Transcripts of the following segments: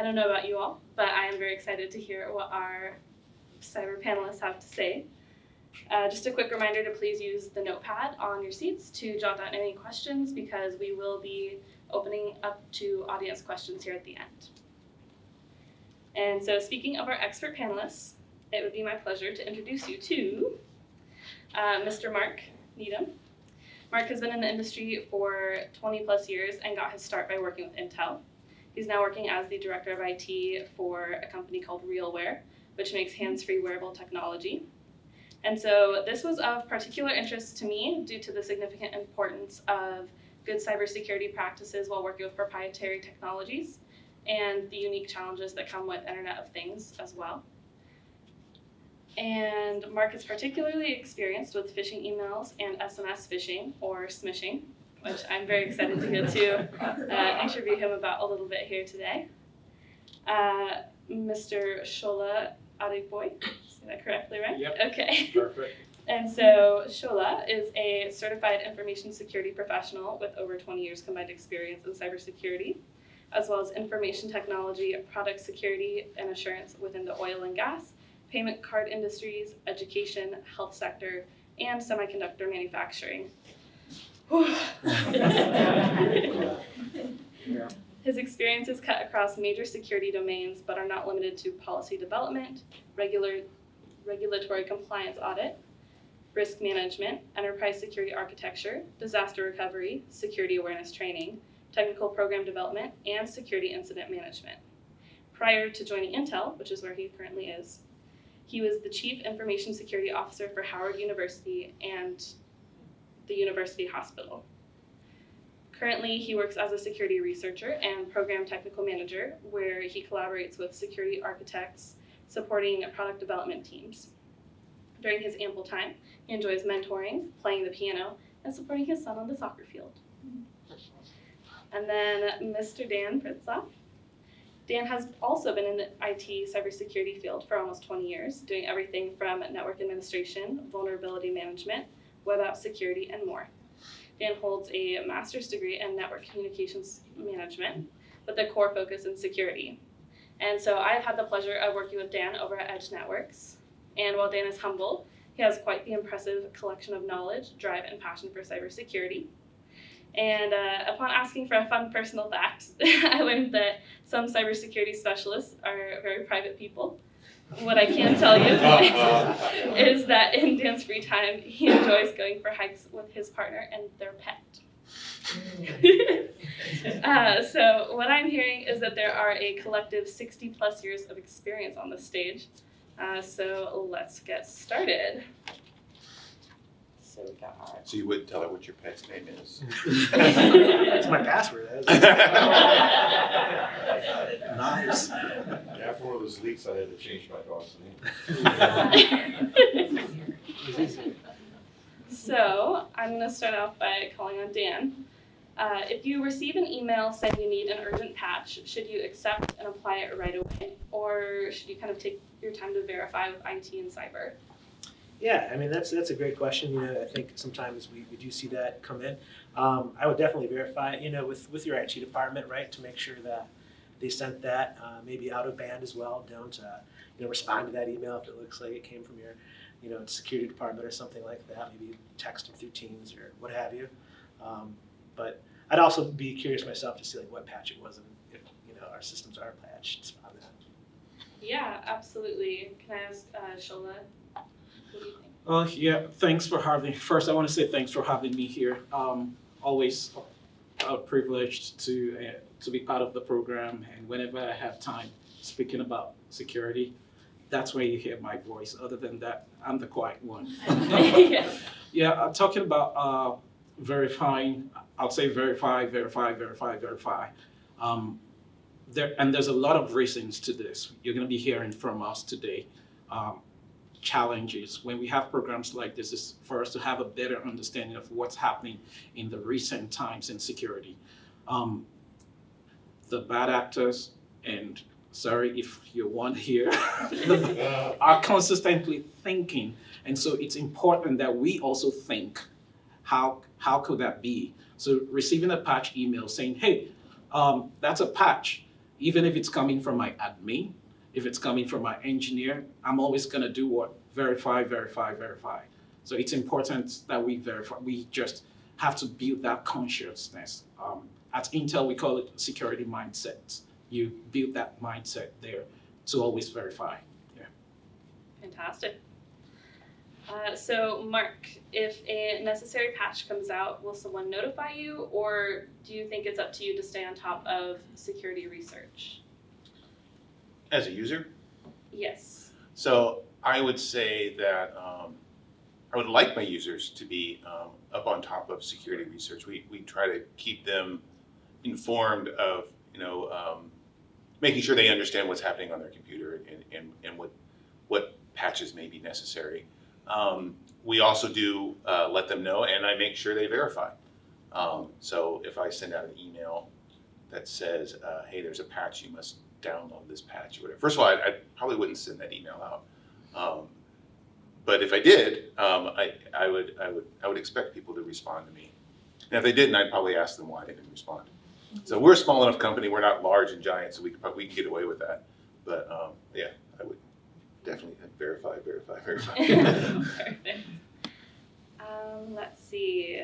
I don't know about you all, but I am very excited to hear what our cyber panelists have to say. Just a quick reminder to please use the notepad on your seats to jot down any questions, because we will be opening up to audience questions here at the end. And so, speaking of our expert panelists, it would be my pleasure to introduce you to Mr. Mark Needham. Mark has been in the industry for 20 plus years and got his start by working with Intel. He's now working as the director of IT for a company called RealWear, which makes hands-free wearable technology. And so this was of particular interest to me due to the significant importance of good cybersecurity practices while working with proprietary technologies and the unique challenges that come with Internet of Things as well. And Mark is particularly experienced with phishing emails and SMS phishing, or smishing, which I'm very excited to get to interview him about a little bit here today. Mr. Shola Adegboy, say that correctly, right? Yep. Okay. Perfect. And so Shola is a certified information security professional with over 20 years combined experience in cybersecurity, as well as information technology, product security, and assurance within the oil and gas, payment card industries, education, health sector, and semiconductor manufacturing. His experiences cut across major security domains, but are not limited to policy development, regulatory compliance audit, risk management, enterprise security architecture, disaster recovery, security awareness training, technical program development, and security incident management. Prior to joining Intel, which is where he currently is, he was the Chief Information Security Officer for Howard University and the University Hospital. Currently, he works as a security researcher and program technical manager, where he collaborates with security architects supporting product development teams. During his ample time, he enjoys mentoring, playing the piano, and supporting his son on the soccer field. And then Mr. Dan Pritzoff. Dan has also been in the IT cybersecurity field for almost 20 years, doing everything from network administration, vulnerability management, web app security, and more. Dan holds a master's degree in network communications management with a core focus in security. And so I've had the pleasure of working with Dan over at Edge Networks. And while Dan is humble, he has quite the impressive collection of knowledge, drive, and passion for cybersecurity. And upon asking for a fun personal fact, I learned that some cybersecurity specialists are very private people. What I can tell you is that in Dan's free time, he enjoys going for hikes with his partner and their pet. So what I'm hearing is that there are a collective 60 plus years of experience on this stage. So let's get started. So we got our... So you wouldn't tell her what your pet's name is? That's my password. Nice. Yeah, after one of those leaks, I had to change my dog's name. So I'm going to start off by calling on Dan. If you receive an email saying you need an urgent patch, should you accept and apply it right away, or should you kind of take your time to verify with IT and Cyber? Yeah, I mean, that's a great question. I think sometimes we do see that come in. I would definitely verify, with your IT department, right, to make sure that they sent that maybe out of band as well. Don't, respond to that email if it looks like it came from your, security department or something like that. Maybe text them through Teams or what have you. But I'd also be curious myself to see what patch it was and if, our systems are patched on that. Yeah, absolutely. Can I ask Shola? What do you think? Yeah, thanks for having. First, I want to say thanks for having me here. Always privileged to be part of the program, and whenever I have time speaking about security, that's when you hear my voice. Other than that, I'm the quiet one. Yes. Yeah, talking about verifying. I'll say verify. There's a lot of reasons to this. You're going to be hearing from us today. Challenges when we have programs like this is for us to have a better understanding of what's happening in the recent times in security. The bad actors, and sorry if you're one here, are consistently thinking, and so it's important that we also think, how could that be? So receiving a patch email saying, hey, that's a patch, even if it's coming from my admin, if it's coming from my engineer, I'm always gonna do what? Verify, verify, verify. So it's important that we verify. We just have to build that consciousness. At Intel, we call it security mindset. You build that mindset there to always verify. Yeah. Fantastic. So Mark, if a necessary patch comes out, will someone notify you, or do you think it's up to you to stay on top of security research? As a user, Yes. so I would say that I would like my users to be up on top of security research. We try to keep them informed of, making sure they understand what's happening on their computer and what patches may be necessary. We also do let them know, and I make sure they verify. So if I send out an email that says, hey, there's a patch, you must download this patch or whatever. First of all, I probably wouldn't send that email out. But if I did, I would expect people to respond to me. And if they didn't, I'd probably ask them why they didn't respond. So we're a small enough company, we're not large and giant, so we can get away with that. But yeah, I would definitely verify. Perfect. Let's see.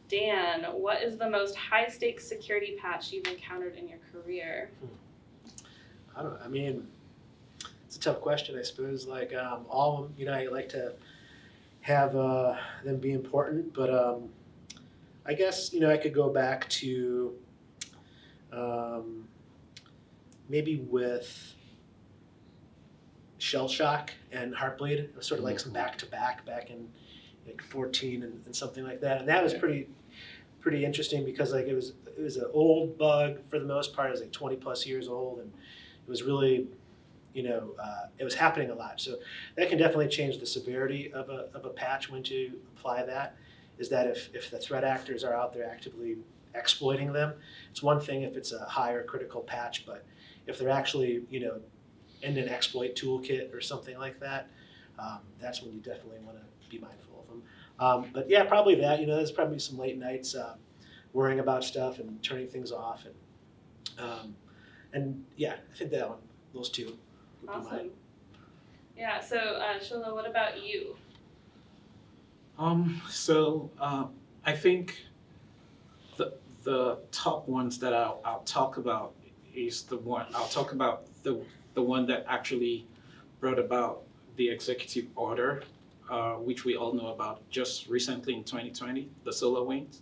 Dan, what is the most high-stakes security patch you've encountered in your career? I don't know. I mean, it's a tough question, I suppose. Like all of them, I like to have them be important, but I guess I could go back to maybe with Shell Shock and Heartbleed. It was sort of like some back in like 14 and something like that, and that was pretty interesting because like it was an old bug for the most part. It was like 20 plus years old, and it was really it was happening a lot. So that can definitely change the severity of a patch when to apply that. Is that if the threat actors are out there actively exploiting them, it's one thing if it's a higher critical patch, but if they're actually in an exploit toolkit or something like that, that's when you definitely want to be mindful of them. But yeah, probably that. There's probably some late nights worrying about stuff and turning things off, and yeah, I think those two would be mine. Awesome. Yeah, so Shola, what about you? I think the top ones that I'll talk about is the one the one that actually brought about the executive order, which we all know about just recently in 2020, the SolarWinds.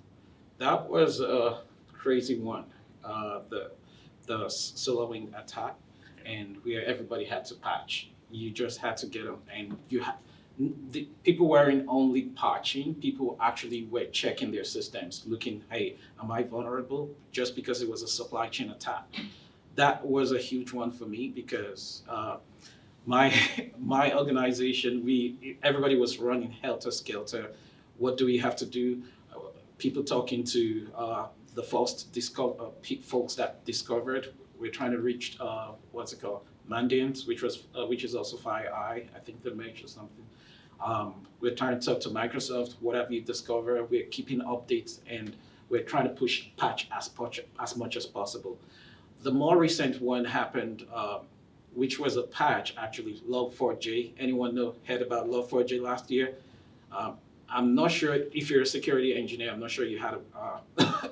That was a crazy one, the SolarWinds attack, and where everybody had to patch. You just had to get them, and the people weren't only patching, people actually were checking their systems, looking, hey, am I vulnerable? Just because it was a supply chain attack. That was a huge one for me because my organization, everybody was running helter-skelter. What do we have to do? People talking to the folks that discovered. We're trying to reach Mandiant, which is also FireEye. I think they mentioned something. We're trying to talk to Microsoft. What have you discovered? We're keeping updates, and we're trying to push patch as much as possible. The more recent one happened, which was a patch actually, Log4j. Anyone heard about Log4j last year? I'm not sure if you're a security engineer. I'm not sure you had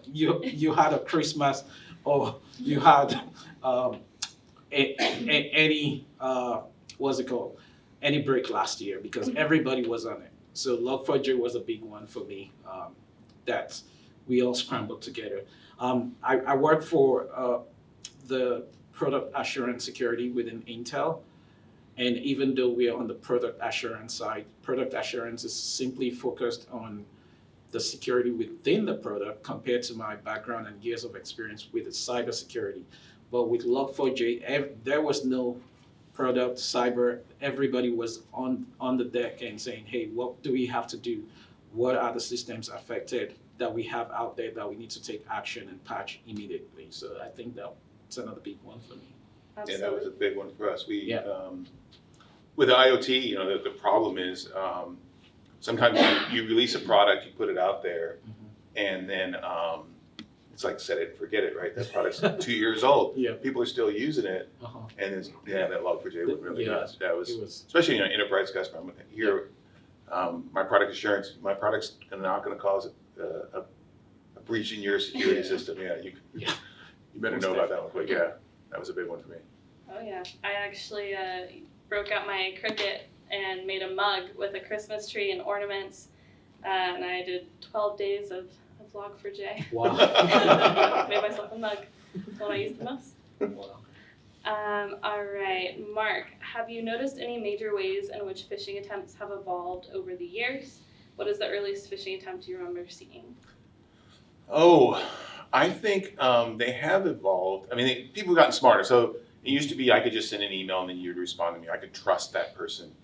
you had a Christmas or you had any break last year because everybody was on it. So Log4j was a big one for me that we all scrambled together. I work for the product assurance security within Intel. And even though we are on the product assurance side, product assurance is simply focused on the security within the product compared to my background and years of experience with cybersecurity. But with Log4j, there was no product, cyber, everybody was on the deck and saying, hey, what do we have to do? What are the systems affected that we have out there that we need to take action and patch immediately? So I think that's another big one for me. Yeah, that was a big one for us. Yeah. With IoT, the problem is sometimes you release a product, you put it out there, and then it's like set it and forget it, right? That product's 2 years old. Yeah. People are still using it, Uh-huh. and it's, that Log4j was really Yeah, nice. That was, It was. especially enterprise customer. Here, my product assurance, my product's not going to cause a breach in your security system. Yeah, you better know about that one. But yeah, that was a big one for me. Oh yeah, I actually broke out my Cricut and made a mug with a Christmas tree and ornaments, and I did 12 days of Log4j. Wow. Made myself a mug. That's what I use the most. Wow. All right, Mark, have you noticed any major ways in which phishing attempts have evolved over the years? What is the earliest phishing attempt you remember seeing? Oh, I think they have evolved. I mean, people have gotten smarter. So it used to be I could just send an email and then you'd respond to me. I could trust that person.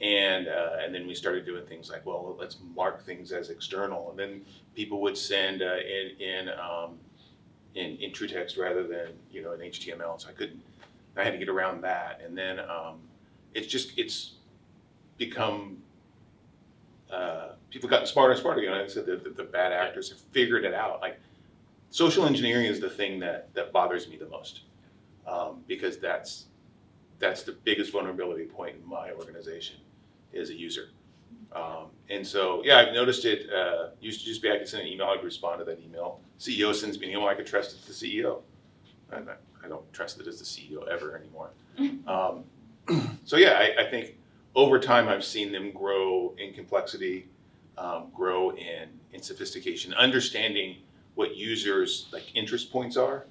And then we started doing things like, well, let's mark things as external. And then people would send in true text rather than in HTML. So I had to get around that. And then it's become people gotten smarter and smarter. Like I said, the bad actors have figured it out. Like social engineering is the thing that bothers me the most, because that's the biggest vulnerability point in my organization is a user. And so, yeah, I've noticed it. Used to just be I could send an email, I'd respond to that email. CEO sends me an email, I could trust it's the CEO. I don't trust it as the CEO ever anymore. So yeah, I think over time I've seen them grow in complexity, grow in sophistication, understanding what users' interest points are.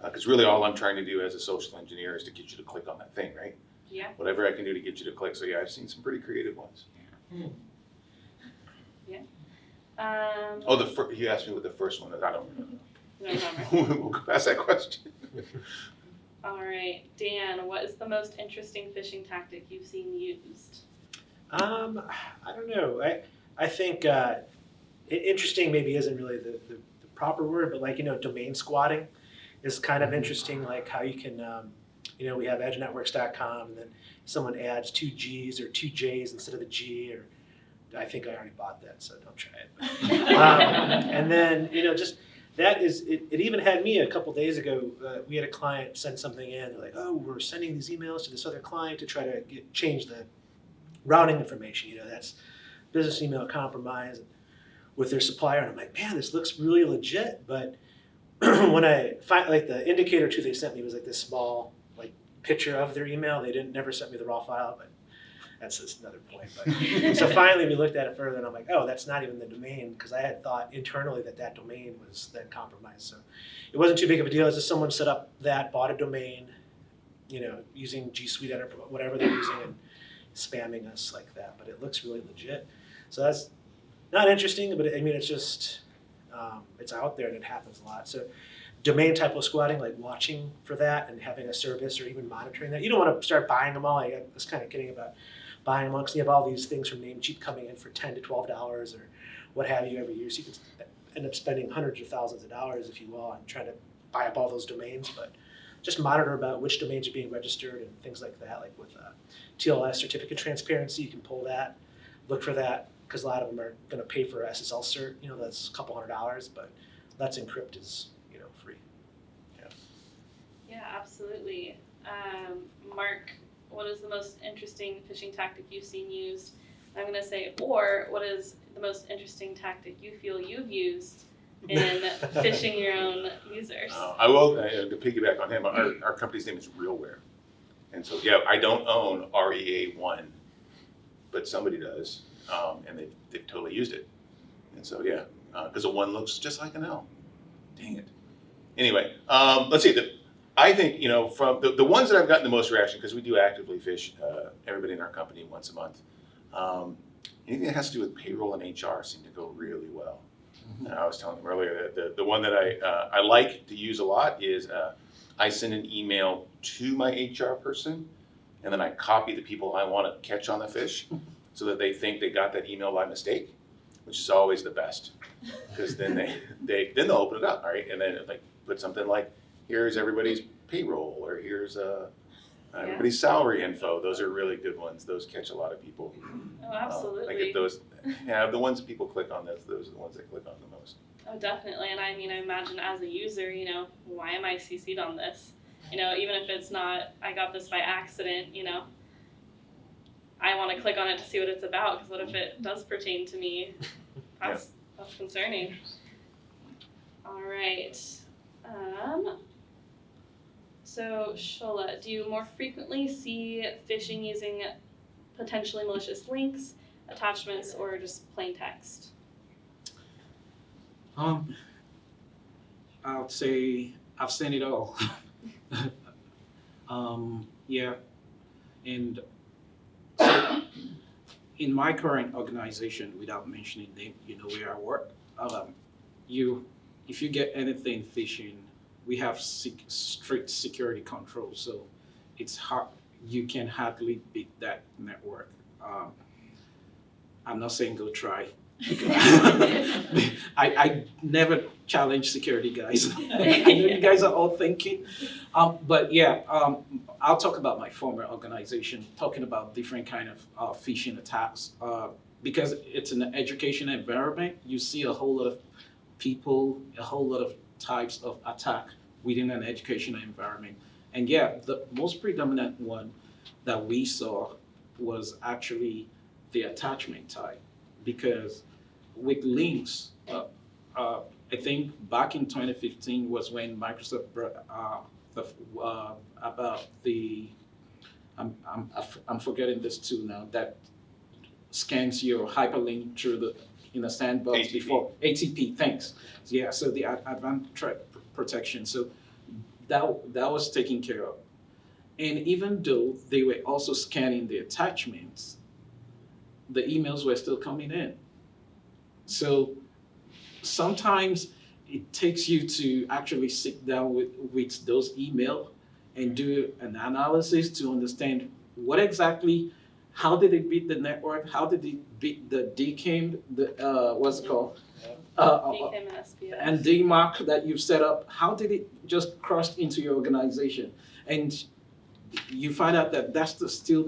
Because really all I'm trying to do as a social engineer is to get you to click on that thing, right? Yeah. Whatever I can do to get you to click. So yeah, I've seen some pretty creative ones. You asked me what the first one is. I don't remember. No, We'll go past that question. All right, Dan, what is the most interesting phishing tactic you've seen used? I don't know. I think interesting maybe isn't really the proper word, but domain squatting is kind of interesting. Like how you can, we have edgenetworks.com, and then someone adds 2 G's or 2 J's instead of the G, or I think I already bought that, so don't try it. And then just that is it. It even had me a couple days ago. We had a client send something in. They're like, "Oh, we're sending these emails to this other client to try to change the routing information." That's business email compromise with their supplier. And I'm like, man, this looks really legit. But when I find the indicator too they sent me was this small picture of their email. They never sent me the raw file, but that's just another point. But so finally we looked at it further, and I'm like, oh, that's not even the domain, because I had thought internally that domain was then compromised. So it wasn't too big of a deal. It's just someone set up bought a domain, using G Suite or whatever they're using, and spamming us like that. But it looks really legit. So that's not interesting, but it's just it's out there and it happens a lot. So domain typo squatting, watching for that and having a service or even monitoring that. You don't want to start buying them all. I was kind of kidding about buying them all, because you have all these things from Namecheap coming in for $10 to $12 or what have you every year. So you can end up spending hundreds of thousands of dollars, if you will, on trying to buy up all those domains. But just monitor about which domains are being registered and things like that. Like with TLS, certificate transparency, you can pull that, look for that, because a lot of them are going to pay for SSL cert. That's a couple $100, but Let's Encrypt is free. Yeah, absolutely. Mark, what is the most interesting phishing tactic you've seen used? I'm going to say, or what is the most interesting tactic you feel you've used in phishing your own users? I will, to piggyback on him, our company's name is Realware. And so, yeah, I don't own REA1, but somebody does, and they've totally used it. And so, yeah, because a 1 looks just like an L. Dang it. Anyway, let's see. I think, from the ones that I've gotten the most reaction, because we do actively phish everybody in our company once a month, anything that has to do with payroll and HR seem to go really well. And I was telling them earlier that the one that I like to use a lot is I send an email to my HR person, and then I copy the people I want to catch on the phish so that they think they got that email by mistake, which is always the best, because then they'll open it up, all right, and then put something like, here's everybody's payroll, or here's everybody's salary info. Those are really good ones. Those catch a lot of people. Oh, absolutely. I get those. Yeah, the ones that people click on, those are the ones they click on the most. Oh, definitely. And I mean, I imagine as a user, why am I CC'd on this? Even if it's not, I got this by accident, I want to click on it to see what it's about, because what if it does pertain to me? That's concerning. All right. So, Shola, do you more frequently see phishing using potentially malicious links, attachments, or just plain text? I would say I've seen it all. Yeah, and so in my current organization, without mentioning name, where I work. You, if you get anything phishing, we have strict security controls, so it's hard. You can hardly beat that network. I'm not saying go try. I never challenge security guys. I know you guys are all thinking, but yeah, I'll talk about my former organization, talking about different kind of phishing attacks. Because it's an education environment, you see a whole lot of people, a whole lot of types of attack within an educational environment. And yeah, the most predominant one that we saw was actually the attachment type, because with links, I think back in 2015 was when Microsoft brought about the I'm forgetting this tool now that scans your hyperlink through the in a sandbox ATP. before ATP. Thanks. Yeah, so the advanced threat protection. So that was taken care of, and even though they were also scanning the attachments, the emails were still coming in. So sometimes it takes you to actually sit down with those email and do an analysis to understand what exactly, how did it beat the network, how did it beat the DKIM, what's it called? DKIM and SPS. And DMARC that you've set up, how did it just cross into your organization? And you find out that that's still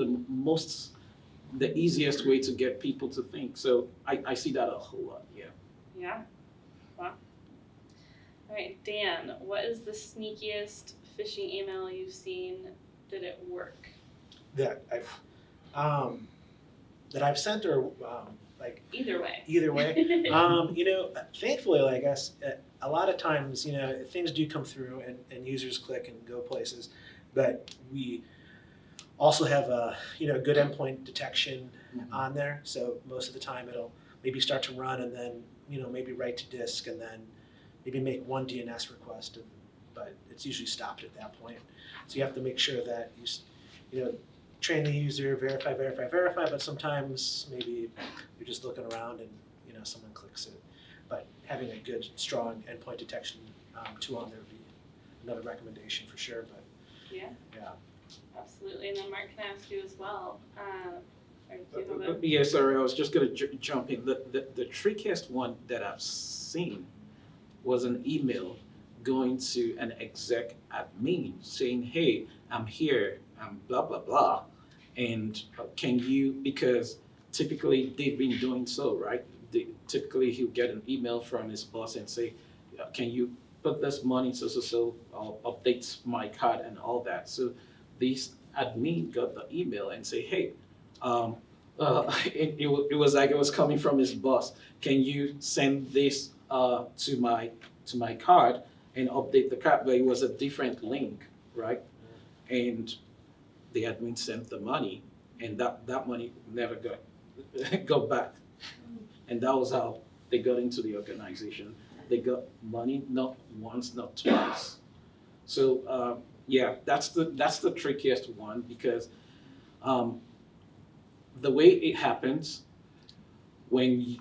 the easiest way to get people to think. So I see that a whole lot, yeah. Yeah. Wow. All right, Dan, what is the sneakiest phishing email you've seen? Did it work? That I've sent, or Either way. either way. Thankfully, I guess a lot of times, things do come through and users click and go places, but we also have a good endpoint detection on there. So most of the time it'll maybe start to run and then maybe write to disk and then maybe make one DNS request, but it's usually stopped at that point. So you have to make sure that you train the user, verify, but sometimes maybe you're just looking around and someone clicks it. But having a good, strong endpoint detection tool on there would be another recommendation for sure. But Yeah. yeah. Absolutely. And then Mark, can I ask you as well? Do you have Yeah, sorry, I was just gonna jump in. The trickiest one that I've seen was an email going to an exec admin saying, "Hey, I'm here, I'm blah blah blah, and can you?" Because typically they've been doing so, right? Typically he'll get an email from his boss and say, "Can you put this money so I'll update my card and all that." So this admin got the email and say, "Hey, it was like it was coming from his boss. Can you send this to my card and update the card?" But it was a different link, right? And the admin sent the money, and that money never got back. And that was how they got into the organization. They got money not once, not twice. So yeah, that's the trickiest one, because the way it happens when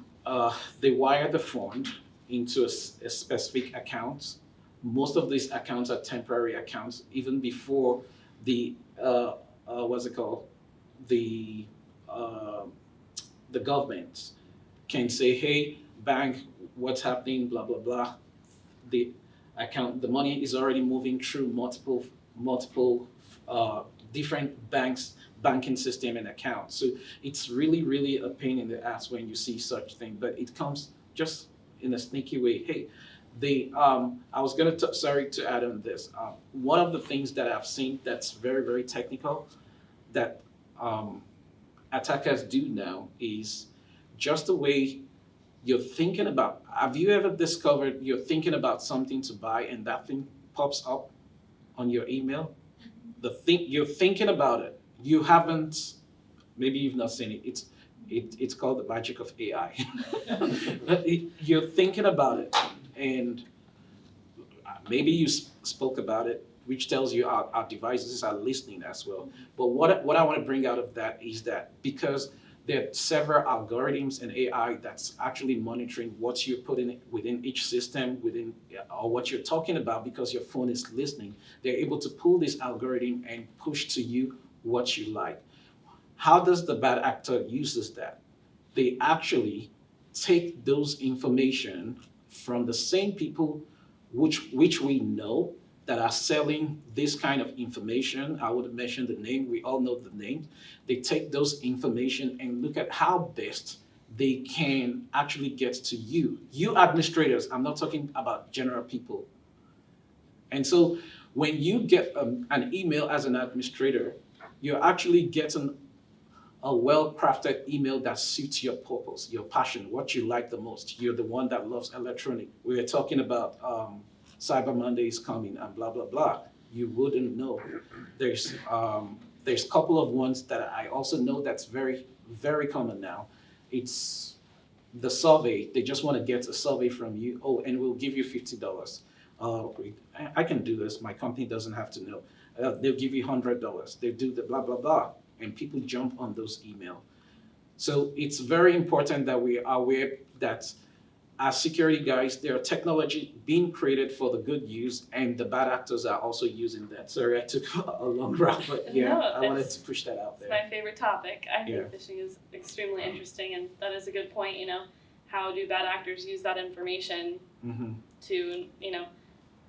they wire the fund into a specific account. Most of these accounts are temporary accounts, even before the what's it called, the government can say, "Hey, bank, what's happening? Blah blah blah." The money is already moving through multiple different banking system and accounts. So it's really a pain in the ass when you see such thing. But it comes just in a sneaky way, hey, I was gonna sorry to add on this. One of the things that I've seen that's very very technical that attackers do now is just the way you're thinking about. Have you ever discovered you're thinking about something to buy and that thing pops up on your email? You're thinking about it. You haven't. Maybe you've not seen it. It's called the magic of AI. You're thinking about it, and maybe you spoke about it, which tells you our devices are listening as well. But what I want to bring out of that is that because there are several algorithms and AI that's actually monitoring what you're putting within each system, or what you're talking about, because your phone is listening, they're able to pull this algorithm and push to you what you like. How does the bad actor uses that? They actually take those information from the same people which we know that are selling this kind of information. I would mention the name, we all know the name. They take those information and look at how best they can actually get to you administrators. I'm not talking about general people. And so when you get an email as an administrator, you're actually getting a well-crafted email that suits your purpose, your passion, what you like the most. You're the one that loves electronic. We were talking about Cyber Monday is coming and blah, blah, blah. You wouldn't know. There's a couple of ones that I also know that's very, very common now. It's the survey. They just want to get a survey from you. Oh, and we'll give you $50. I can do this. My company doesn't have to know. They'll give you $100. They do the blah, blah, blah. And people jump on those emails. So it's very important that we are aware that as security guys, there are technology being created for the good use, and the bad actors are also using that. Sorry, I took a long route, but yeah, No, I wanted to push that out It's there. my favorite topic. I think Yeah. phishing is extremely interesting, and that is a good point. How do bad actors use that information Mm-hmm. to,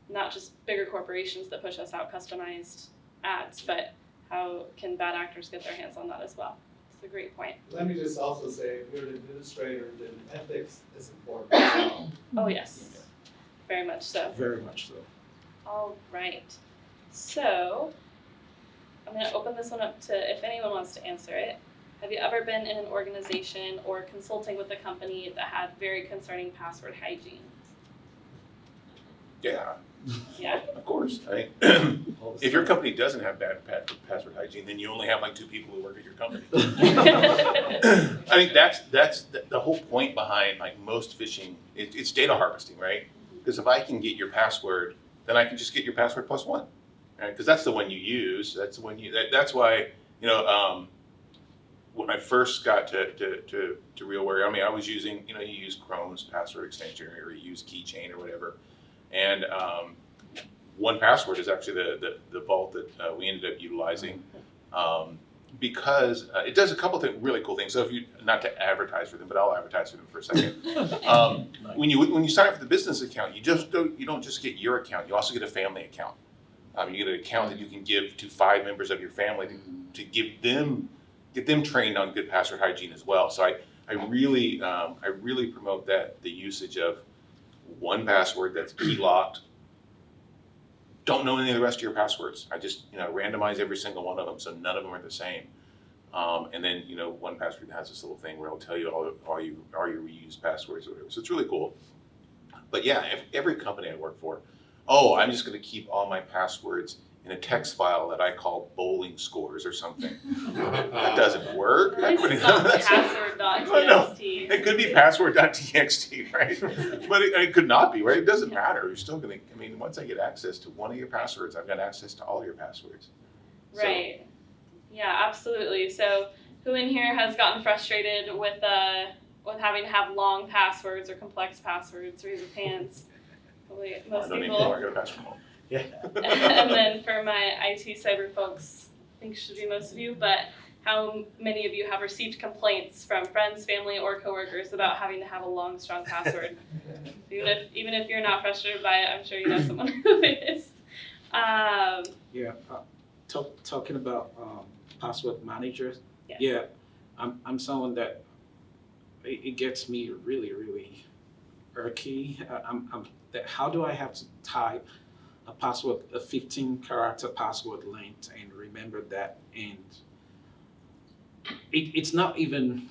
not just bigger corporations that push us out customized ads, but how can bad actors get their hands on that as well? It's a great point. Let me just also say, if you're an administrator, then ethics is important as well. Oh, yes. Very much so. Very much so. All right. So, I'm going to open this one up to if anyone wants to answer it. Have you ever been in an organization or consulting with a company that had very concerning password hygiene? Yeah, Yeah? of course. If your company doesn't have bad password hygiene, then you only have like 2 people who work at your company. I think that's the whole point behind like most phishing. It's data harvesting, right? Because if I can get your password, then I can just get your password plus 1, right? Because that's the one you use. That's the one that's why when I first got to RealWare, I was using you use Chrome's password extension or you use Keychain or whatever, and 1Password is actually the vault that we ended up utilizing because it does a couple of really cool things. So if you not to advertise for them, but I'll advertise for them for a second. When you sign up for the business account, you don't just get your account. You also get a family account. You get an account that you can give to 5 members of your family to get them trained on good password hygiene as well. So I really promote the usage of 1Password that's key locked. Don't know any of the rest of your passwords. I just randomize every single one of them, so none of them are the same. And then 1Password has this little thing where it'll tell you all your reused passwords or whatever. So it's really cool. But yeah, every company I work for, I'm just going to keep all my passwords in a text file that I call bowling scores or something. That doesn't work. At least it's not password.txt. It could be password.txt, right? But it could not be, right? It doesn't matter. You're still going to, once I get access to one of your passwords, I've got access to all your passwords. Right. Yeah, absolutely. So who in here has gotten frustrated with having to have long passwords or complex passwords? Raise your hands. Probably most I don't people. even know I got a password. Yeah. And then for my IT cyber folks, I think should be most of you, but how many of you have received complaints from friends, family, or coworkers about having to have a long, strong password? Even if you're not frustrated by it, I'm sure you know someone who is. Talking about password managers. Yes. Yeah, I'm someone that it gets me really, really irky. How do I have to type a password, a 15-character password length, and remember that? And it's not even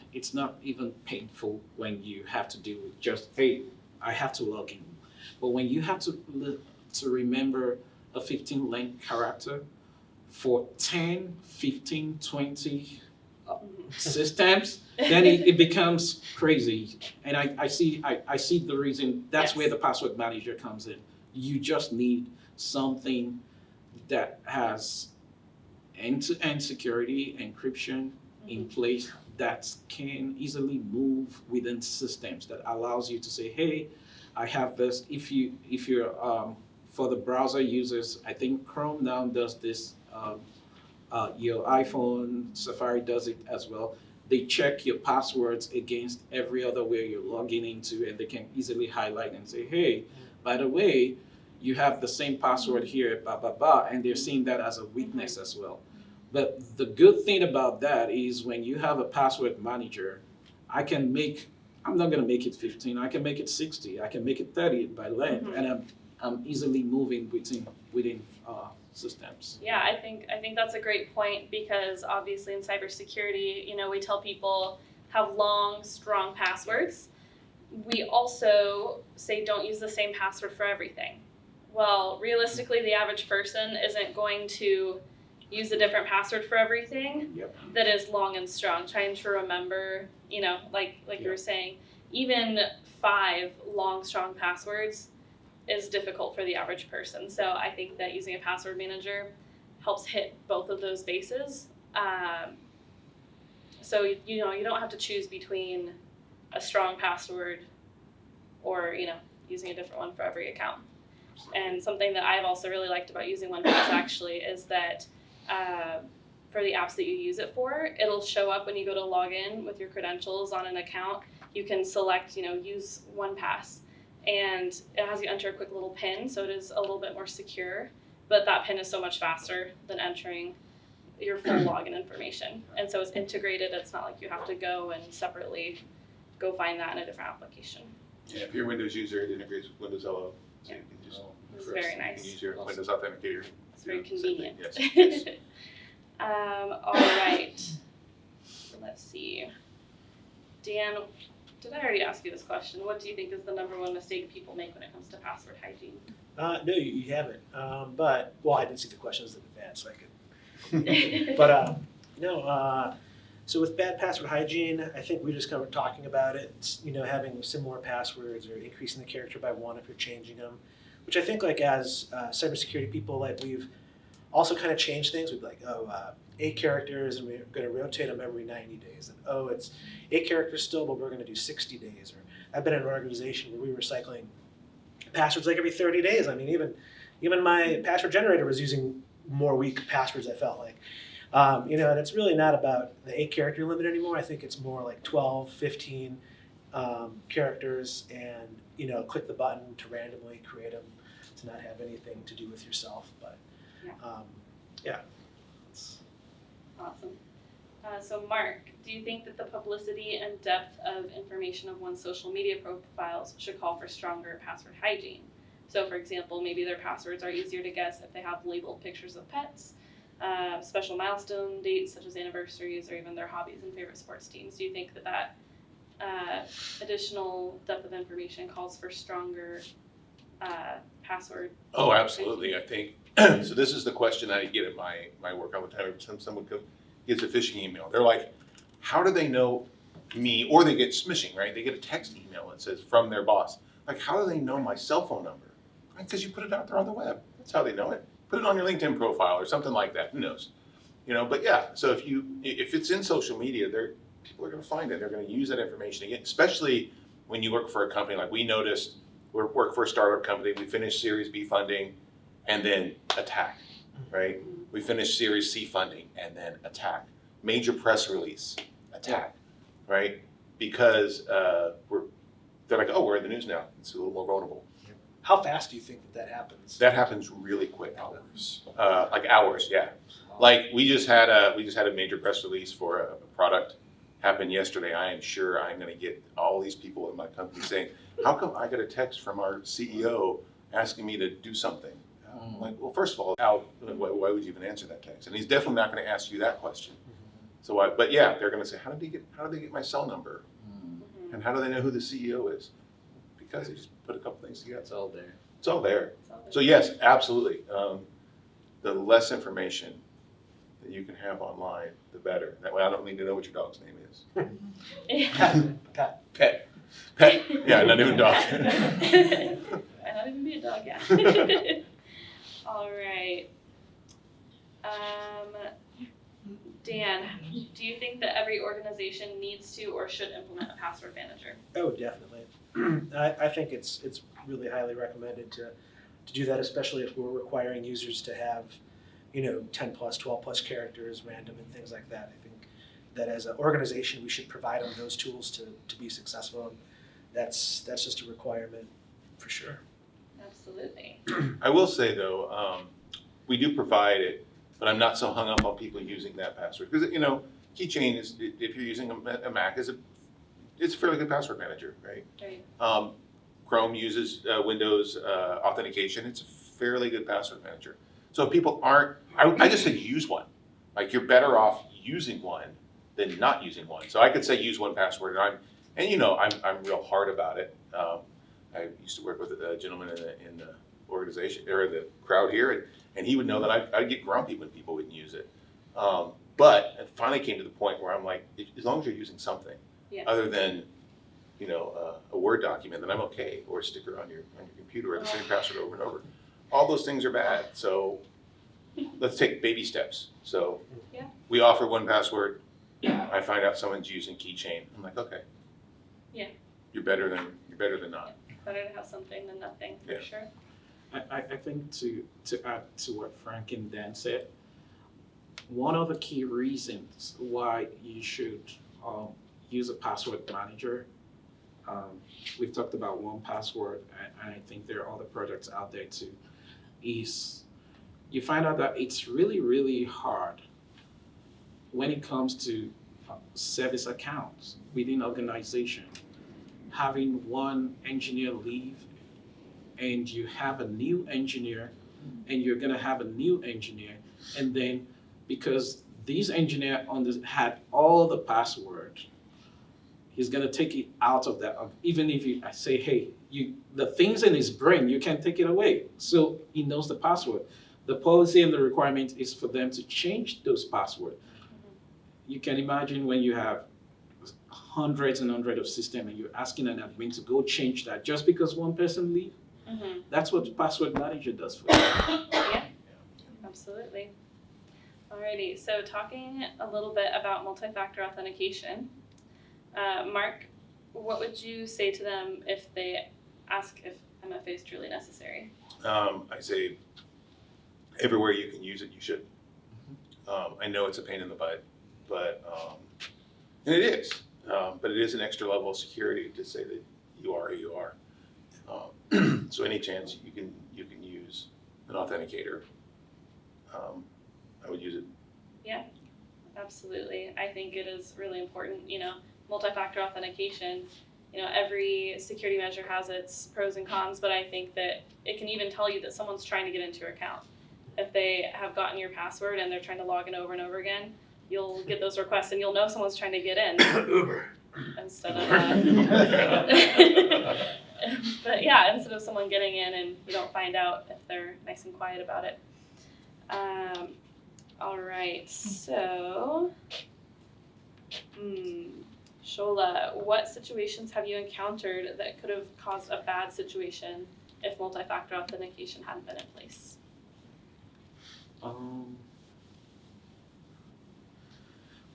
painful when you have to do with just, hey, I have to log in. But when you have to remember a 15 length character for 10, 15, 20 systems, then it becomes crazy. And I see the reason. That's Yes. where the password manager comes in. You just need something that has end-to-end security encryption in place that can easily move within systems, that allows you to say, hey, I have this. If you're for the browser users, I think Chrome now does this. Your iPhone, Safari does it as well. They check your passwords against every other way you're logging into, and they can easily highlight and say, hey, by the way, you have the same password here, blah, blah, blah, and they're seeing that as a weakness as well. But the good thing about that is when you have a password manager, I'm not gonna make it 15, I can make it 60, I can make it 30 by length, and I'm easily moving within systems. Yeah, I think that's a great point, because obviously in cybersecurity, we tell people have long, strong passwords. We also say don't use the same password for everything. Well, realistically, the average person isn't going to use a different password for everything that is long and strong. Trying to remember, like you were saying, even 5 long, strong passwords is difficult for the average person. So I think that using a password manager helps hit both of those bases. So you don't have to choose between a strong password or using a different one for every account. And something that I've also really liked about using OnePass actually is that for the apps that you use it for, it'll show up when you go to log in with your credentials on an account. You can select use OnePass. And it has you enter a quick little PIN, so it is a little bit more secure, but that PIN is so much faster than entering your full login information. And so it's integrated. It's not like you have to go and separately go find that in a different application. Yeah, if you're a Windows user, it integrates with Windows LO. So you can just It's very You nice. can use your Windows Authenticator. It's very to send it. convenient. Yes. All right. Let's see. Dan, did I already ask you this question? What do you think is the number one mistake people make when it comes to password hygiene? No, you haven't. But I didn't see the questions in advance, so I could. But no. So with bad password hygiene, I think we just kind of were talking about it. It's, having similar passwords or increasing the character by 1 if you're changing them, which I think as cybersecurity people, we've also kind of changed things. We'd be like, 8 characters, and we're going to rotate them every 90 days. And it's 8 characters still, but we're going to do 60 days. Or I've been in an organization where we were recycling passwords every 30 days. I mean, even my password generator was using more weak passwords, I felt like. And it's really not about the 8 character limit anymore. I think it's more like 12, 15 characters, and click the button to randomly create them to not have anything to do with yourself. But yeah. Awesome. So Mark, do you think that the publicity and depth of information of one's social media profiles should call for stronger password hygiene? So for example, maybe their passwords are easier to guess if they have labeled pictures of pets, special milestone dates such as anniversaries, or even their hobbies and favorite sports teams. Do you think that additional depth of information calls for stronger password? Oh, absolutely. I think so. This is the question I get at my work all the time. Every time someone gets a phishing email, they're like, "How do they know me?" Or they get smishing, right? They get a text email that says from their boss. Like, how do they know my cell phone number? Because you put it out there on the web. That's how they know it. Put it on your LinkedIn profile or something like that. Who knows? But yeah. So if it's in social media, people are going to find it. They're going to use that information again, especially when you work for a company like we noticed. We work for a startup company. We finished Series B funding, and then attack, right? We finished Series C funding, and then attack. Major press release, attack, right? Because they're like, oh, we're in the news now. It's a little more vulnerable. How fast do you think that happens? That happens really quick. Hours. Like hours, yeah. Like we just had a major press release for a product, happened yesterday, I am sure I'm gonna get all these people in my company saying, how come I got a text from our CEO asking me to do something? I'm like, well, first of all, why would you even answer that text? And he's definitely not gonna ask you that question. So but yeah, they're gonna say, how did they get my cell number? And how do they know who the CEO is? Because they just put a couple things together. It's all there. It's all there. It's all there. So yes, absolutely. The less information that you can have online, the better. That way I don't need to know what your dog's name is. Yeah. Pet. Pet. Yeah, not even dog. Might not even be a dog, yeah. All right. Dan, do you think that every organization needs to or should implement a password manager? Oh, definitely. I think it's really highly recommended to do that, especially if we're requiring users to have, 10 plus, 12 plus characters, random and things like that. I think that as an organization, we should provide them those tools to be successful. And that's just a requirement for sure. Absolutely. I will say though, we do provide it, but I'm not so hung up on people using that password. Because, Keychain is, if you're using a Mac, it's a fairly good password manager, right? Right. Chrome uses Windows authentication. It's a fairly good password manager. So if people aren't, I just say use one. Like you're better off using one than not using one. So I could say use one password, and I'm real hard about it. I used to work with a gentleman in the organization or the crowd here, and he would know that I'd get grumpy when people wouldn't use it. But it finally came to the point where I'm like, as long as you're using something Yeah. other than a Word document, then I'm okay, or a sticker on your computer or the same password over and over. All those things are bad. So let's take baby steps. So Yeah. we offer one password. I find out someone's using Keychain. I'm like, okay. Yeah. You're better than not. Better to have something than nothing, for Yeah. sure. I think to add to what Frank and Dan said, one of the key reasons why you should use a password manager, we've talked about 1Password, and I think there are other projects out there too, is you find out that it's really, really hard when it comes to service accounts within organization. Having one engineer leave and you have a new engineer and you're gonna have a new engineer, and then because this engineer had all the password, he's gonna take it out of that. Even if I say, hey, the things in his brain, you can take it away. So he knows the password. The policy and the requirement is for them to change those passwords. You can imagine when you have hundreds and hundreds of systems and you're asking an admin to go change that just because one person leave. Mm-hmm. That's what the password manager does for you. Yeah, absolutely. Alrighty, so talking a little bit about multi-factor authentication. Mark, what would you say to them if they ask if MFA is truly necessary? I say everywhere you can use it, you should. I know it's a pain in the butt, but and it is. But it is an extra level of security to say that you are who you are. So any chance you can use an authenticator, I would use it. Yeah, absolutely. I think it is really important, multi-factor authentication. Every security measure has its pros and cons, but I think that it can even tell you that someone's trying to get into your account. If they have gotten your password and they're trying to log in over and over again, you'll get those requests and you'll know someone's trying to get in. Uber. Instead of but yeah, instead of someone getting in and you don't find out if they're nice and quiet about it. All right, so Shola, what situations have you encountered that could have caused a bad situation if multi-factor authentication hadn't been in place?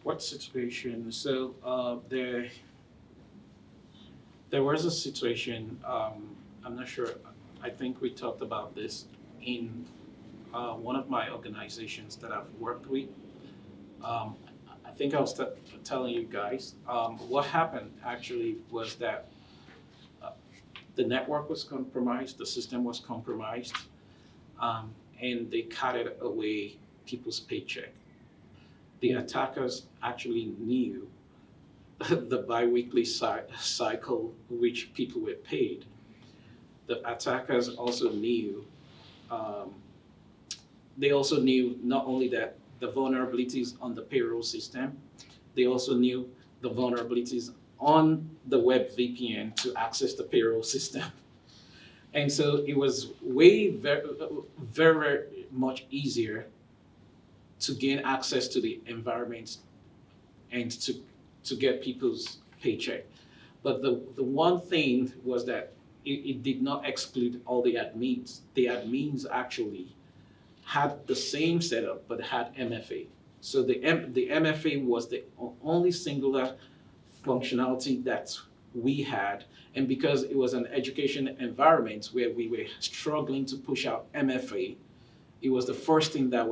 What situation? So there was a situation, I'm not sure, I think we talked about this in one of my organizations that I've worked with. I think I was telling you guys, what happened actually was that the network was compromised, the system was compromised, and they carted away people's paycheck. The attackers actually knew the biweekly cycle which people were paid, the attackers also knew, they also knew not only that the vulnerabilities on the payroll system, they also knew the vulnerabilities on the web VPN to access the payroll system. And so it was very much easier to gain access to the environment and to get people's paycheck. But the one thing was that it did not exclude all the admins. The admins actually had the same setup but had MFA. So the MFA was the only singular functionality that we had. And because it was an education environment where we were struggling to push out MFA, it was the first thing that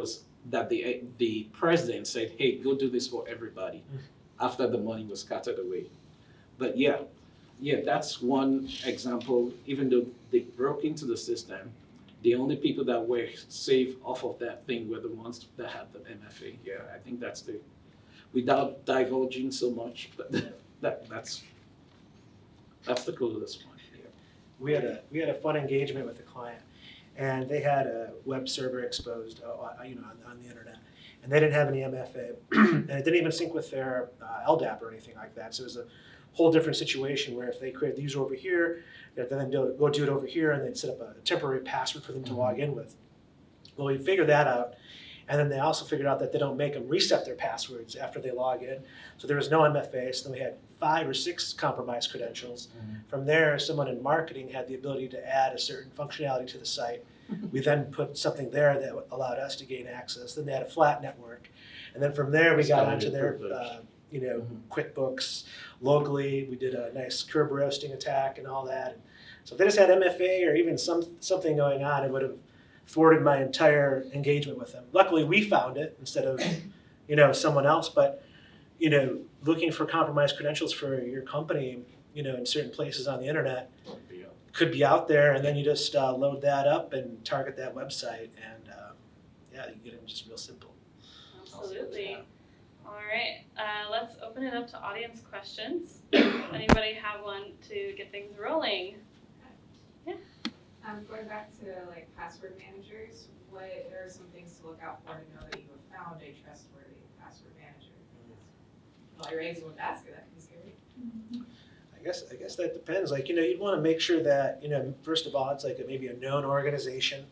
the president said, hey, go do this for everybody after the money was scattered away. But yeah, that's one example. Even though they broke into the system, the only people that were safe off of that thing were the ones that had the MFA. Yeah, I think that's without divulging so much, but that's the coolest one. Yeah. We had a fun engagement with a client, and they had a web server exposed, on the internet, and they didn't have any MFA, and it didn't even sync with their LDAP or anything like that. So it was a whole different situation where if they created the user over here, they'd then go do it over here, and they'd set up a temporary password for them to log in with. Well, we figured that out, and then they also figured out that they don't make them reset their passwords after they log in. So there was no MFA, so then we had 5 or 6 compromised credentials. From there, someone in marketing had the ability to add a certain functionality to the site. We then put something there that allowed us to gain access. Then they had a flat network. And then from there, we got onto their QuickBooks locally. We did a nice curb roasting attack and all that. So if they just had MFA or even something going on, it would have thwarted my entire engagement with them. Luckily, we found it instead of someone else. But looking for compromised credentials for your company, in certain places on the internet could be out there, and then you just load that up and target that website, and you get it just real simple. Absolutely. All right, let's open it up to audience questions. Anybody have one to get things rolling? Going back to like password managers, what are some things to look out for to know that you have found a trustworthy password manager? While you're raising with basket, that can be scary. I guess that depends. You'd want to make sure that, first of all, it's like maybe a known organization.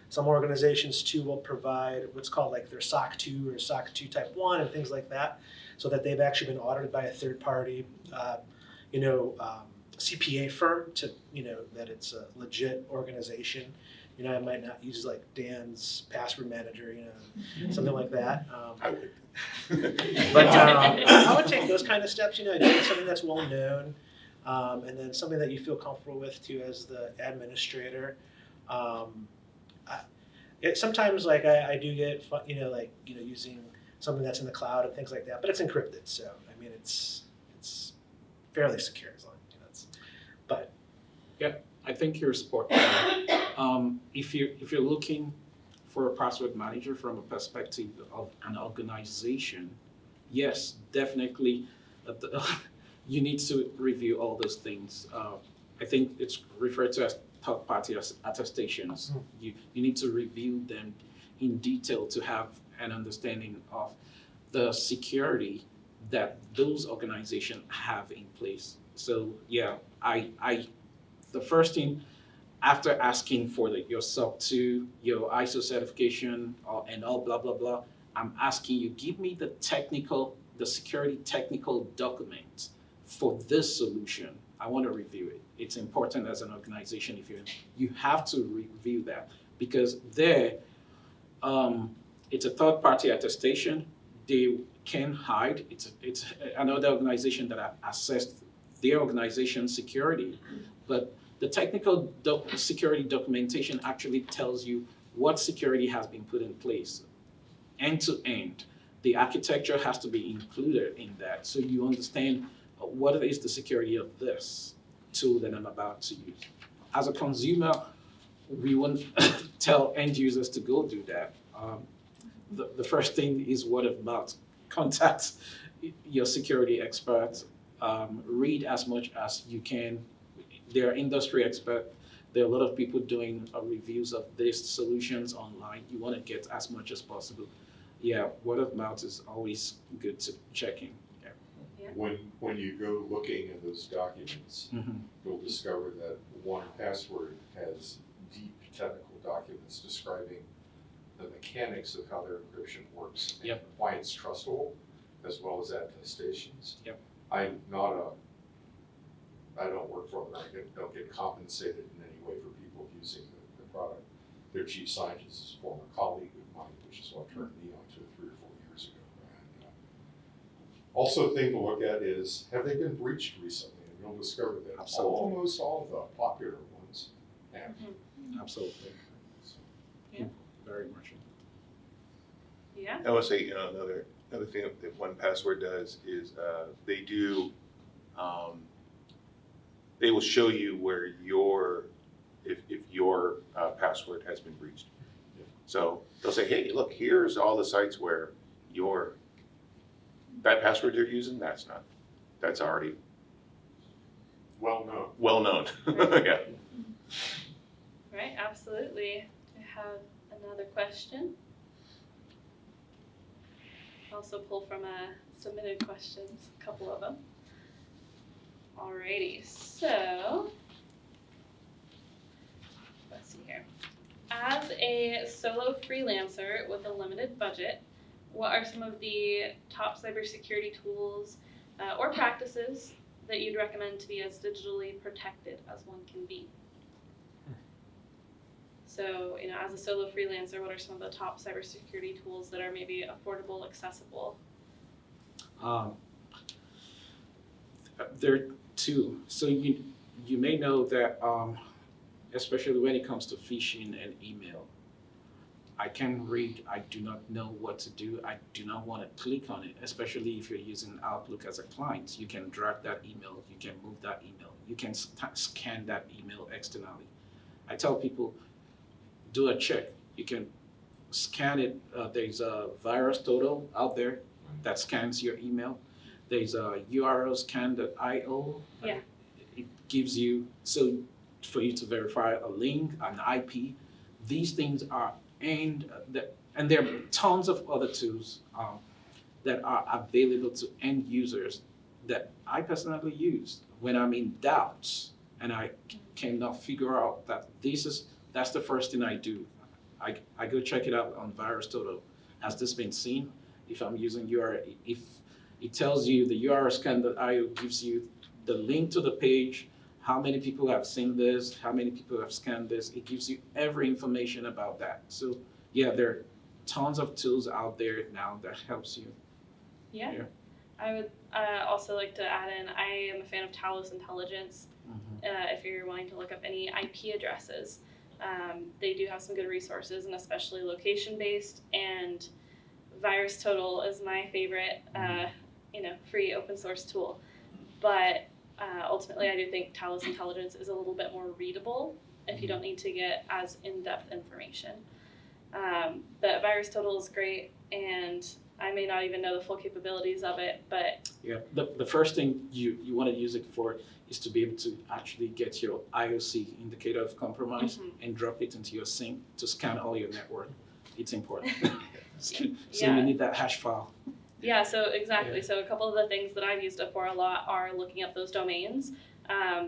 Some organizations too will provide what's called like their SOC 2 or SOC 2 Type 1 and things like that, so that they've actually been audited by a third party, CPA firm to, that it's a legit organization. I might not use like Dan's password manager, something like that. I would. But I would take those kind of steps, do something that's well known, and then something that you feel comfortable with too as the administrator. Sometimes I do get fun, using something that's in the cloud and things like that, but it's encrypted, so I mean it's fairly secure as long as but. I think you're spot on. If you're looking for a password manager from a perspective of an organization, yes, definitely, you need to review all those things. I think it's referred to as third-party attestations. You need to review them in detail to have an understanding of the security that those organizations have in place. So yeah, the first thing after asking for your SOC 2, your ISO certification, and all blah, blah, blah, I'm asking you, give me the security technical document for this solution. I want to review it. It's important as an organization you have to review that, because there, it's a third-party attestation. They can hide. It's another organization that assessed their organization's security, but the technical security documentation actually tells you what security has been put in place, end to end. The architecture has to be included in that, so you understand what is the security of this tool that I'm about to use. As a consumer, we won't tell end users to go do that. The first thing is word of mouth. Contact your security expert read as much as you can. There are industry experts. There are a lot of people doing reviews of these solutions online. You want to get as much as possible. Yeah, word of mouth is always good to check in. Yeah. When you go looking at those documents, you'll discover that 1Password has deep technical documents describing the mechanics of how their encryption works and Yep. why it's trustable, as well as attestations. Yep. I don't work for them. I don't get compensated in any way for people using the product. Their chief scientist is a former colleague of mine, which is what turned me onto it 3 or 4 years ago. And also, a thing to look at is, have they been breached recently? And you'll discover that Absolutely. almost all of the popular ones have. Absolutely. Yeah. Very much. Yeah. I want to say, another thing that 1Password does is they do, they will show you where if your password has been breached. Yeah. So they'll say, hey, look, here's all the sites where that password you're using, that's already Well known. well known. Yeah. Right, absolutely. I have another question. Also pull from submitted questions, a couple of them. Alrighty, so let's see here. As a solo freelancer with a limited budget, what are some of the top cybersecurity tools or practices that you'd recommend to be as digitally protected as one can be? So, as a solo freelancer, what are some of the top cybersecurity tools that are maybe affordable, accessible? There are two. So you may know that, especially when it comes to phishing and email, I can read, I do not know what to do. I do not want to click on it, especially if you're using Outlook as a client. You can drag that email, you can move that email, you can scan that email externally. I tell people, do a check. You can scan it. There's a virus total out there that scans your email. There's a URL scan.io. Yeah. It gives you, so for you to verify a link, an IP. These things are, and there are tons of other tools that are available to end users that I personally use when I'm in doubt and I cannot figure out that that's the first thing I do. I go check it out on VirusTotal. Has this been seen? If I'm using URL, if it tells you the URL scan.io gives you the link to the page, how many people have seen this, how many people have scanned this, it gives you every information about that. So yeah, there are tons of tools out there now that helps you. Yeah. Yeah. I would also like to add in, I am a fan of Talos Intelligence. If you're wanting to look up any IP addresses, they do have some good resources, and especially location-based. And VirusTotal is my favorite, free open source tool. But ultimately, I do think Talos Intelligence is a little bit more readable if you don't need to get as in-depth information. But VirusTotal is great, and I may not even know the full capabilities of it, but Yeah, the first thing you want to use it for is to be able to actually get your IOC, indicator of compromise, and drop it into your SIM to scan all your network. It's important. So Yeah. you need that hash file. yeah, so exactly. Yeah. So a couple of the things that I've used it for a lot are looking up those domains,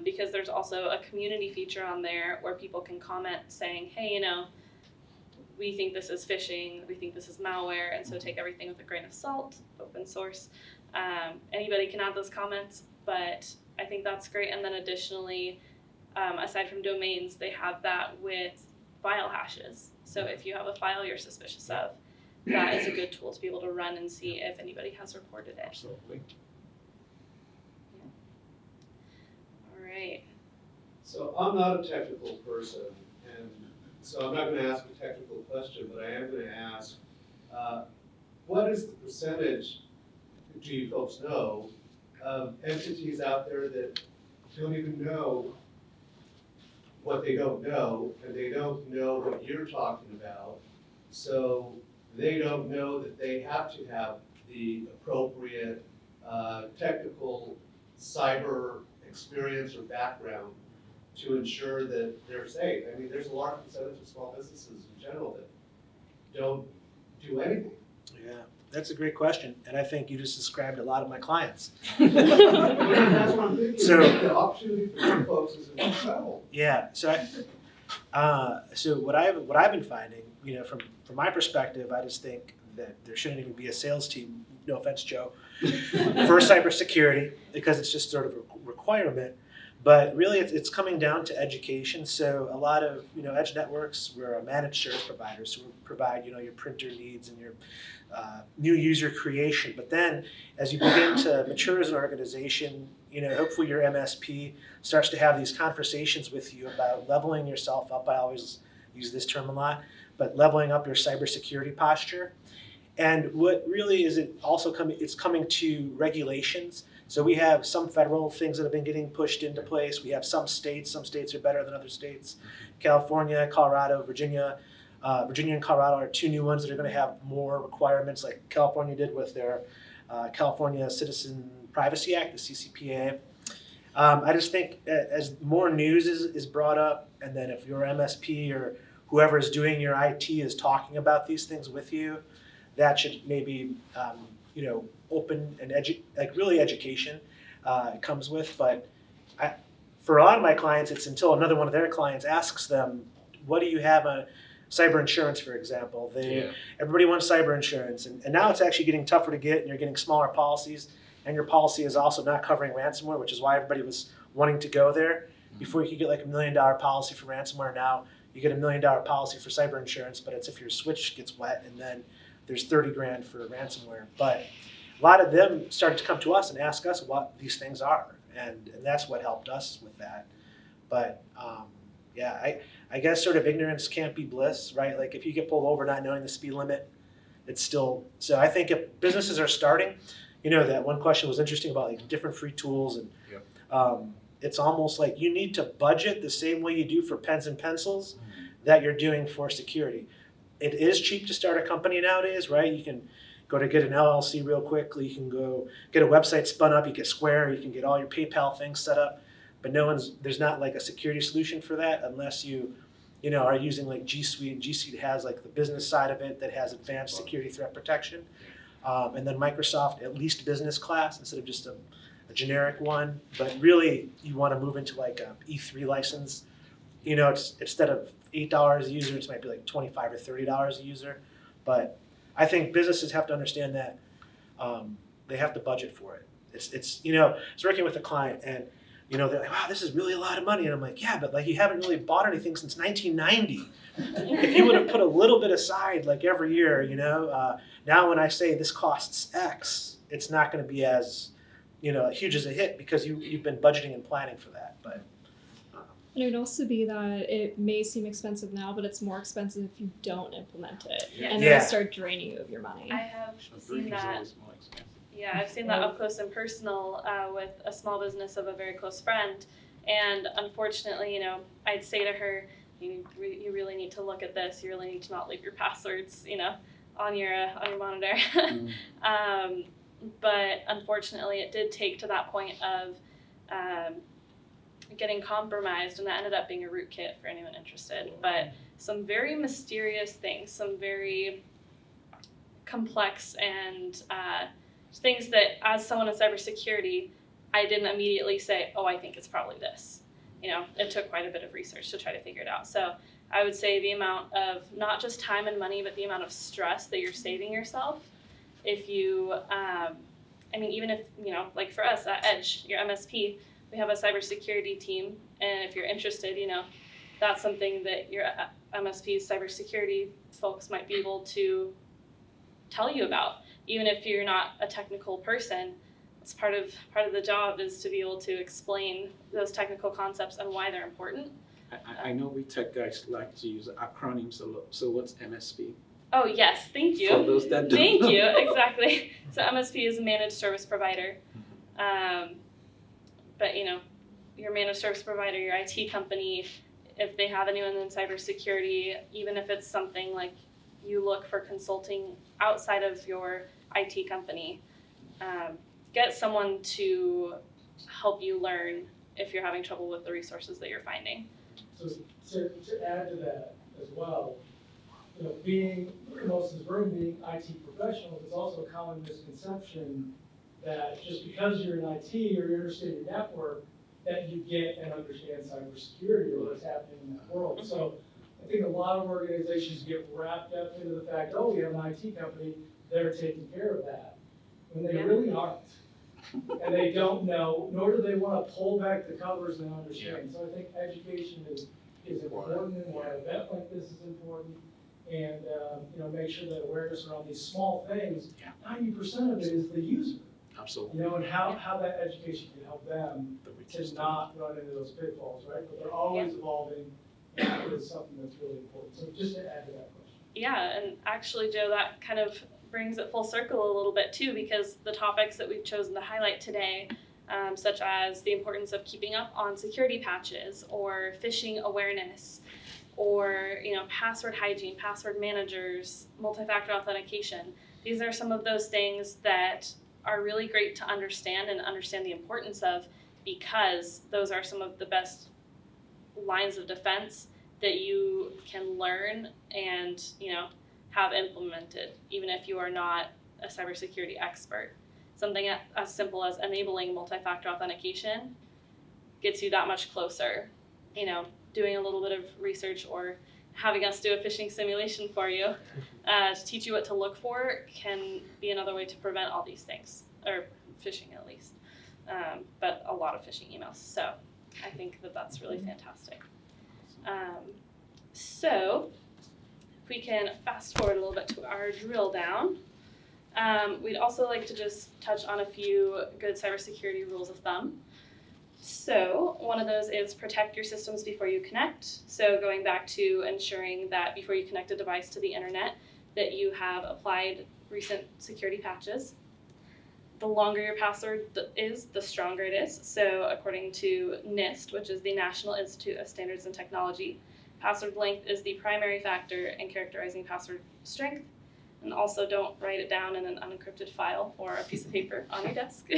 because there's also a community feature on there where people can comment saying, hey, we think this is phishing, we think this is malware, and so take everything with a grain of salt, open source. Anybody can add those comments, but I think that's great. And then additionally, aside from domains, they have that with file hashes. So if you have a file you're suspicious of, that is a good tool to be able to run and see if anybody has reported it. Absolutely. All right. So I'm not a technical person, and so I'm not gonna ask a technical question, but I am gonna ask, what is the percentage, do you folks know, of entities out there that don't even know what they don't know, and they don't know what you're talking about, so they don't know that they have to have the appropriate technical cyber experience or background to ensure that they're safe? I mean, there's a large percentage of small businesses in general that don't do anything. Yeah, that's a great question, and I think you just described a lot of my clients. That's what I'm thinking. So- The opportunity for you folks is incredible. Yeah, so what I've been finding, from my perspective, I just think that there shouldn't even be a sales team. No offense, Joe, for cybersecurity, because it's just sort of a requirement. But really, it's coming down to education. So a lot of edge networks, we're a managed service provider, so we provide your printer needs and your new user creation. But then, as you begin to mature as an organization, hopefully your MSP starts to have these conversations with you about leveling yourself up. I always use this term a lot, but leveling up your cybersecurity posture. And what really is it also it's coming to regulations. So we have some federal things that have been getting pushed into place. We have some states are better than other states. California, Colorado, Virginia. Virginia and Colorado are two new ones that are going to have more requirements, like California did with their California Citizen Privacy Act, the CCPA. I just think as more news is brought up, and then if your MSP or whoever is doing your IT is talking about these things with you, that should maybe open and really education comes with. But for a lot of my clients, it's until another one of their clients asks them, what do you have on cyber insurance, for example? Everybody wants cyber insurance, and now it's actually getting tougher to get, and you're getting smaller policies, and your policy is also not covering ransomware, which is why everybody was wanting to go there. Before you could get like $1 million policy for ransomware, now you get $1 million policy for cyber insurance, but it's if your switch gets wet, and then there's $30,000 for ransomware. But a lot of them started to come to us and ask us what these things are, and that's what helped us with that. But I guess sort of ignorance can't be bliss, right? Like if you get pulled over not knowing the speed limit, it's still. So I think if businesses are starting, that one question was interesting about like different free tools, and it's almost like you need to budget the same way you do for pens and pencils that you're doing for security. It is cheap to start a company nowadays, right? You can go to get an LLC real quickly. You can go get a website spun up. You get Square. You can get all your PayPal things set up. But there's not like a security solution for that unless you are using like G Suite. G Suite has like the business side of it that has advanced security threat protection. And then Microsoft, at least business class instead of just a generic one. But really, you want to move into like a E3 license. It's instead of $8 a user, it might be like $25 or $30 a user. But I think businesses have to understand that they have to budget for it. It's working with a client, and they're like, wow, this is really a lot of money, and I'm like, yeah, but like you haven't really bought anything since 1990. If you would have put a little bit aside like every year, now when I say this costs X, it's not going to be as huge as a hit because you've been budgeting and planning for that. But and it would also be that it may seem expensive now, but it's more expensive if you don't implement it. Yeah. And then it'll start draining you of your money. I have seen Beverages that. always more expensive. Yeah, I've seen that up close and personal with a small business of a very close friend. And unfortunately, I'd say to her, you really need to look at this. You really need to not leave your passwords, on your monitor. But unfortunately, it did take to that point of getting compromised, and that ended up being a rootkit for anyone interested. But some very mysterious things, some very complex and things that, as someone in cybersecurity, I didn't immediately say, oh, I think it's probably this. It took quite a bit of research to try to figure it out. So I would say the amount of not just time and money, but the amount of stress that you're saving yourself if you, even if, like for us at Edge, your MSP, we have a cybersecurity team, and if you're interested, that's something that your MSP's cybersecurity folks might be able to tell you about. Even if you're not a technical person, it's part of the job is to be able to explain those technical concepts and why they're important. I know we tech guys like to use acronyms a lot. So what's MSP? Oh yes, thank you. For those that don't Thank know. you, exactly. So MSP is a managed service provider. But your managed service provider, your IT company, if they have anyone in cybersecurity, even if it's something like you look for consulting outside of your IT company, get someone to help you learn if you're having trouble with the resources that you're finding. So to add to that as well, you know, being, most of this room being IT professionals, it's also a common misconception that just because you're in IT or you understand your network, that you get and understand cybersecurity or what's happening in that world. So I think a lot of organizations get wrapped up into the fact, oh, we have an IT company, they're taking care of that, when they really aren't. And they don't know, nor do they want to pull back the covers and understand. So I think education is important, and why an event like this is important. And, you know, make sure that awareness around these small things, 90% of it is the user. Absolutely. You know, and how that education can help them to not run into those pitfalls, right? But they're always evolving, and it is something that's really important. So just to add to that question. Yeah, and actually, Joe, that kind of brings it full circle a little bit too, because the topics that we've chosen to highlight today, such as the importance of keeping up on security patches or phishing awareness, or password hygiene, password managers, multi-factor authentication. These are some of those things that are really great to understand and understand the importance of, because those are some of the best lines of defense that you can learn and have implemented, even if you are not a cybersecurity expert. Something as simple as enabling multi-factor authentication gets you that much closer. Doing a little bit of research or having us do a phishing simulation for you to teach you what to look for can be another way to prevent all these things, or phishing at least, but a lot of phishing emails. So I think that that's really fantastic. So if we can fast forward a little bit to our drill down, we'd also like to just touch on a few good cybersecurity rules of thumb. So one of those is protect your systems before you connect. So going back to ensuring that before you connect a device to the internet, that you have applied recent security patches. The longer your password is, the stronger it is. So according to NIST, which is the National Institute of Standards and Technology, password length is the primary factor in characterizing password strength. And also don't write it down in an unencrypted file or a piece of paper on your desk.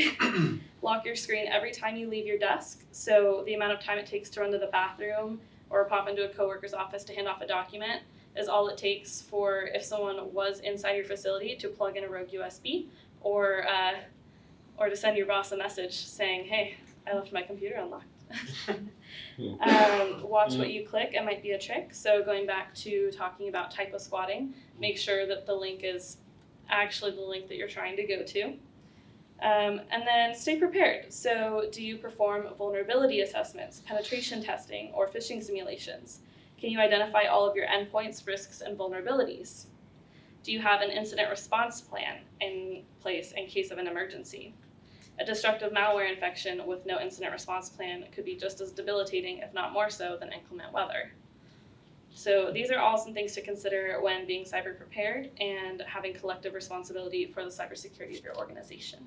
Lock your screen every time you leave your desk. So the amount of time it takes to run to the bathroom or pop into a coworker's office to hand off a document is all it takes for if someone was inside your facility to plug in a rogue USB or to send your boss a message saying, hey, I left my computer unlocked. Watch what you click. It might be a trick. So going back to talking about typo squatting, make sure that the link is actually the link that you're trying to go to. And then stay prepared. So do you perform vulnerability assessments, penetration testing, or phishing simulations? Can you identify all of your endpoints, risks, and vulnerabilities? Do you have an incident response plan in place in case of an emergency? A destructive malware infection with no incident response plan could be just as debilitating, if not more so, than inclement weather. So these are all some things to consider when being cyber prepared and having collective responsibility for the cybersecurity of your organization.